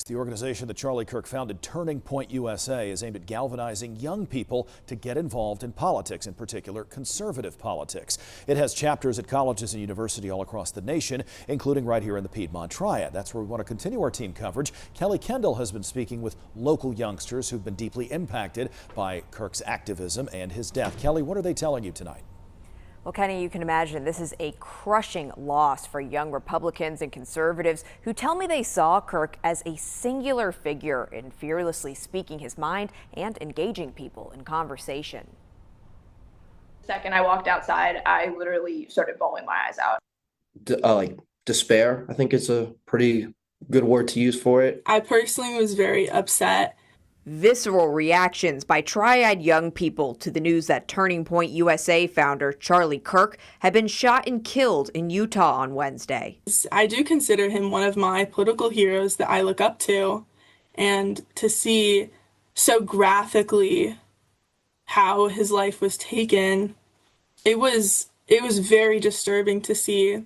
The organization that Charlie Kirk founded, Turning Point USA, is aimed at galvanizing young people to get involved in politics, in particular conservative politics. It has chapters at colleges and universities all across the nation, including right here in the Piedmont Triad. That's where we want to continue our team coverage. Kelly Kendall has been speaking with local youngsters who've been deeply impacted by Kirk's activism and his death. Kelly, what are they telling you tonight? Well, Kenny, you can imagine this is a crushing loss for young Republicans and conservatives who tell me they saw Kirk as a singular figure in fearlessly speaking his mind and engaging people in conversation. The second I walked outside, I literally started bawling my eyes out. Like despair, I think is a pretty good word to use for it. I personally was very upset. Visceral reactions by Triad young people to the news that Turning Point USA founder Charlie Kirk had been shot and killed in Utah on Wednesday. I do consider him one of my political heroes that I look up to, and to see so graphically how his life was taken, it was very disturbing to see.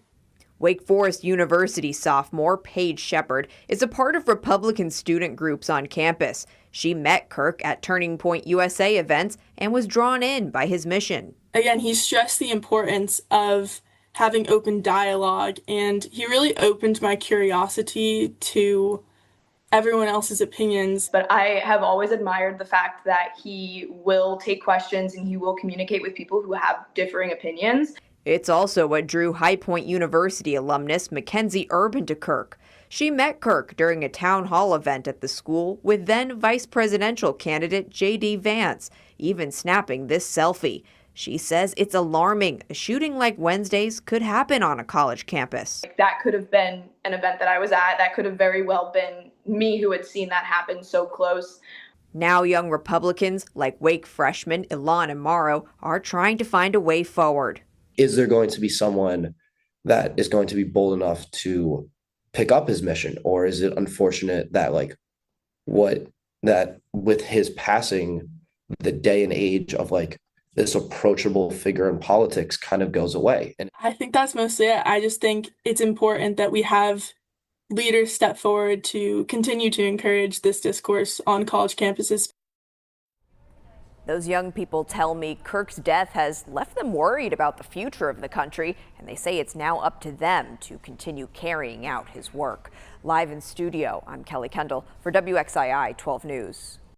Wake Forest University sophomore Paige Shepard is a part of Republican student groups on campus. She met Kirk at Turning Point USA events and was drawn in by his mission. Again, he stressed the importance of having open dialogue, and he really opened my curiosity to everyone else's opinions. But I have always admired the fact that he will take questions and he will communicate with people who have differing opinions. It's also what drew High Point University alumnus Mackenzie Urban to Kirk. She met Kirk during a town hall event at the school with then vice presidential candidate J.D. Vance, even snapping this selfie. She says it's alarming. A shooting like Wednesday's could happen on a college campus. That could have been an event that I was at. That could have very well been me who had seen that happen so close. Now young Republicans like Wake freshman Ilan Amaro are trying to find a way forward. Is there going to be someone that is going to be bold enough to pick up his mission? Or is it unfortunate that with his passing, the day and age of this approachable figure in politics kind of goes away? And I think that's mostly it. I just think it's important that we have leaders step forward to continue to encourage this discourse on college campuses. Those young people tell me Kirk's death has left them worried about the future of the country, and they say it's now up to them to continue carrying out his work. Live in studio, I'm Kelly Kendall for WXII 12 News.